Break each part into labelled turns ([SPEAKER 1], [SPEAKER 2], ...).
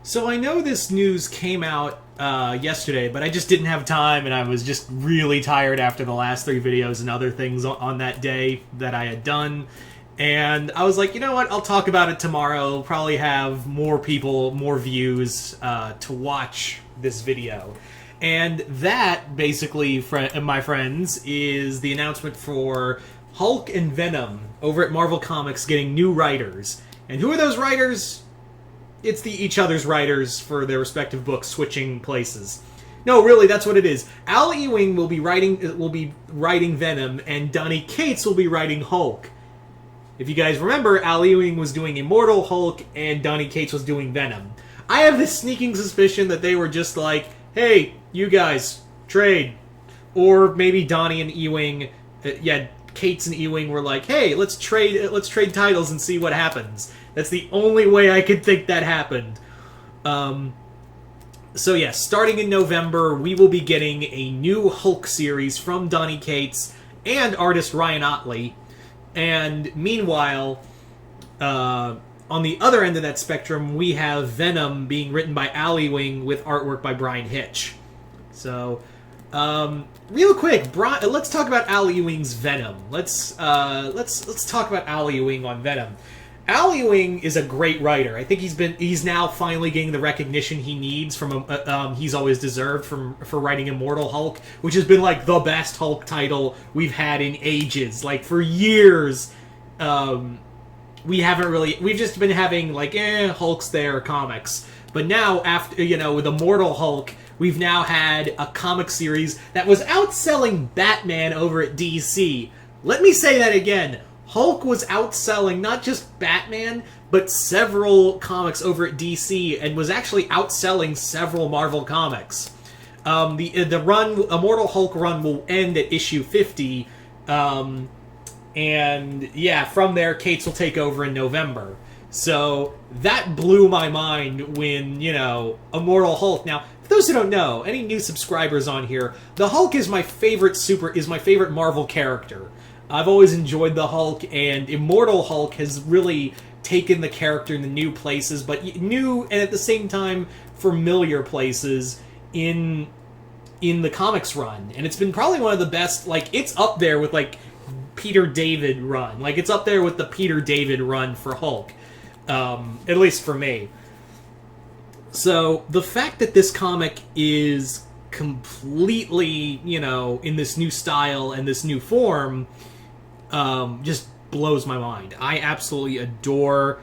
[SPEAKER 1] So I know this news came out yesterday, but I just didn't have time, and I was just really tired after the last 3 videos and other things on that day that I had done. And I was like, you know what, I'll talk about it tomorrow. Probably have more people, more views to watch this video. And that, basically, my friends, is the announcement for Hulk and Venom over at Marvel Comics getting new writers. And who are those writers? It's the each other's writers for their respective books switching places. No, really, that's what it is. Al Ewing will be writing Venom, and Donny Cates will be writing Hulk. If you guys remember, Al Ewing was doing Immortal Hulk, and Donny Cates was doing Venom. I have this sneaking suspicion that they were just like, hey, you guys, trade. Or maybe Donny and Ewing, Cates and Ewing were like, hey, let's trade titles and see what happens. That's the only way I could think that happened. So yeah, starting in November, we will be getting a new Hulk series from Donny Cates and artist Ryan Ottley. And meanwhile, on the other end of that spectrum, we have Venom being written by Al Ewing with artwork by Brian Hitch. So, real quick, let's talk about Al Ewing's Venom. Let's talk about Al Ewing on Venom. Al Ewing is a great writer. I think he's now finally getting the recognition he needs from he's always deserved for writing Immortal Hulk, which has been like the best Hulk title we've had in ages. Like for years, we've just been having like Hulk's there comics. But now after with Immortal Hulk, we've now had a comic series that was outselling Batman over at DC. Let me say that again. Hulk was outselling not just Batman, but several comics over at DC, and was actually outselling several Marvel comics. The run, Immortal Hulk run, will end at issue 50, and yeah, from there, Cates will take over in November. So that blew my mind when, Immortal Hulk. Now, for those who don't know, any new subscribers on here, the Hulk is my favorite Marvel character. I've always enjoyed the Hulk, and Immortal Hulk has really taken the character into new places, but new and at the same time familiar places in the comics run. And it's been probably one of the best, it's up there with, Peter David run. It's up there with the Peter David run for Hulk, at least for me. So, the fact that this comic is completely, in this new style and this new form, just blows my mind. I absolutely adore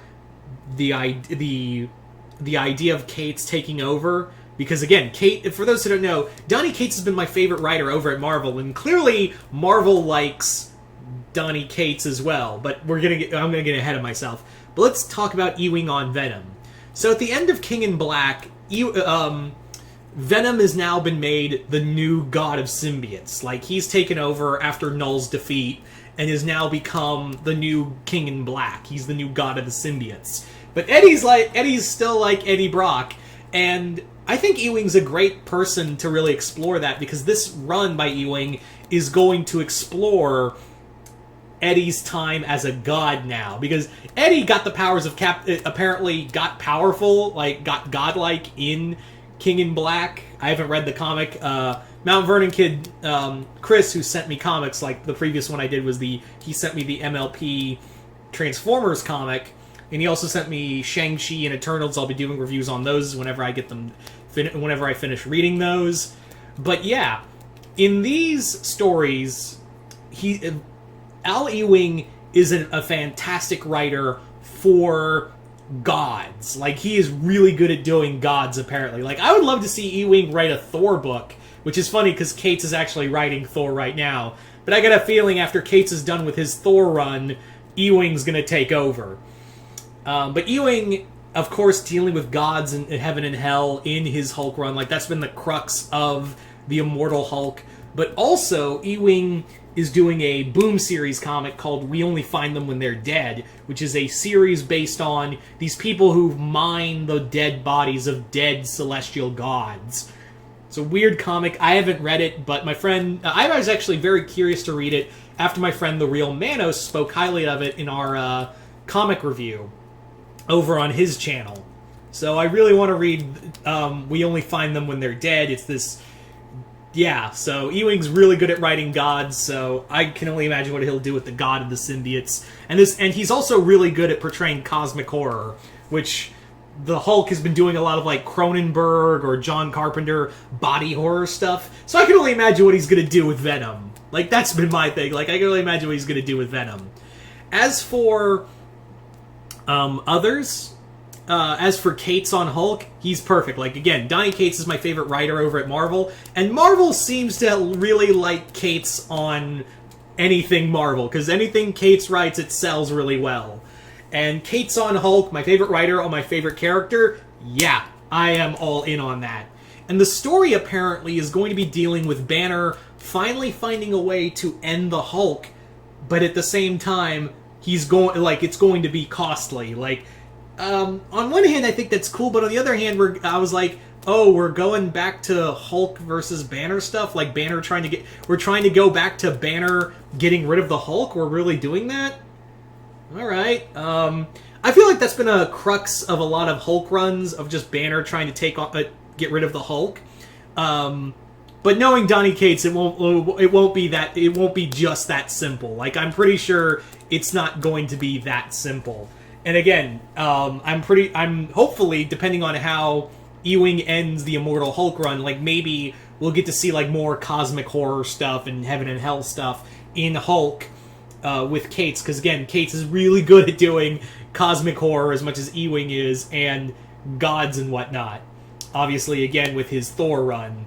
[SPEAKER 1] the idea of Cates taking over, because again, for those who don't know, Donny Cates has been my favorite writer over at Marvel, and clearly Marvel likes Donny Cates as well. But I'm gonna get ahead of myself. But let's talk about Ewing on Venom. So at the end of King in Black, Venom has now been made the new god of symbiotes. He's taken over after Null's defeat, and has now become the new King in Black. He's the new god of the symbiotes. But Eddie's still like Eddie Brock, and I think Ewing's a great person to really explore that, because this run by Ewing is going to explore Eddie's time as a god now, because Eddie got the powers of apparently got powerful, got godlike in King in Black. I haven't read the comic. Mount Vernon kid, Chris, who sent me comics, the previous one I did was he sent me the MLP Transformers comic, and he also sent me Shang-Chi and Eternals. I'll be doing reviews on those whenever I get them, whenever I finish reading those. But yeah, in these stories, Al Ewing is a fantastic writer for gods. He is really good at doing gods, apparently. I would love to see Ewing write a Thor book, which is funny because Cates is actually writing Thor right now. But I got a feeling after Cates is done with his Thor run, Ewing's going to take over. But Ewing, of course, dealing with gods and heaven and hell in his Hulk run, that's been the crux of the Immortal Hulk. But also, Ewing is doing a Boom series comic called We Only Find Them When They're Dead, which is a series based on these people who mine the dead bodies of dead celestial gods. It's a weird comic. I haven't read it, but my friend... I was actually very curious to read it after my friend The Real Manos spoke highly of it in our comic review over on his channel. So I really want to read We Only Find Them When They're Dead. It's this... Yeah, so Ewing's really good at writing gods, so I can only imagine what he'll do with the god of the symbiotes. And he's also really good at portraying cosmic horror, which the Hulk has been doing a lot of like Cronenberg or John Carpenter body horror stuff. So I can only imagine what he's going to do with Venom. Like, that's been my thing. Like, I can only imagine what he's going to do with Venom. As for others... as for Cates on Hulk, he's perfect. Like, again, Donny Cates is my favorite writer over at Marvel, and Marvel seems to really like Cates on anything Marvel, because anything Cates writes, it sells really well. And Cates on Hulk, my favorite writer on my favorite character, yeah, I am all in on that. And the story, apparently, is going to be dealing with Banner finally finding a way to end the Hulk, but at the same time, it's going to be costly. Like, on one hand, I think that's cool, but on the other hand, I was like, oh, we're going back to Hulk versus Banner stuff? Like, we're trying to go back to Banner getting rid of the Hulk? We're really doing that? Alright, I feel like that's been a crux of a lot of Hulk runs, of just Banner trying to get rid of the Hulk. But knowing Donny Cates, it won't be just that simple. Like, I'm pretty sure it's not going to be that simple. And again, I'm hopefully, depending on how Ewing ends the Immortal Hulk run, like, maybe we'll get to see, like, more cosmic horror stuff and heaven and hell stuff in Hulk with Cates, because again, Cates is really good at doing cosmic horror as much as Ewing is, and gods and whatnot. Obviously, again, with his Thor run.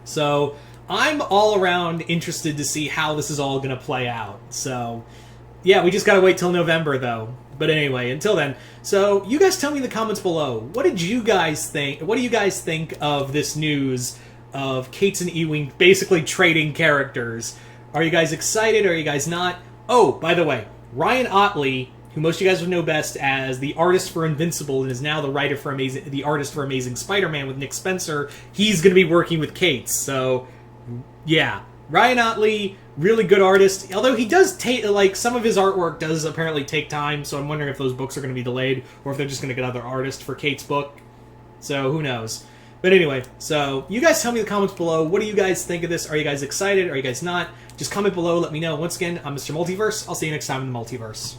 [SPEAKER 1] So, I'm all around interested to see how this is all going to play out. So, yeah, we just gotta wait till November, though. But anyway, until then, so you guys tell me in the comments below, what do you guys think of this news of Cates and Ewing basically trading characters? Are you guys excited? Are you guys not? Oh, by the way, Ryan Ottley, who most of you guys would know best as the artist for Invincible and is now the artist for Amazing Spider-Man with Nick Spencer, he's going to be working with Cates. So, yeah. Ryan Ottley, really good artist. Although he does take, like, some of his artwork does apparently take time, so I'm wondering if those books are going to be delayed, or if they're just going to get another artist for Cates' book. So, who knows. But anyway, so, you guys tell me in the comments below, what do you guys think of this? Are you guys excited? Are you guys not? Just comment below, let me know. Once again, I'm Mr. Multiverse. I'll see you next time in the Multiverse.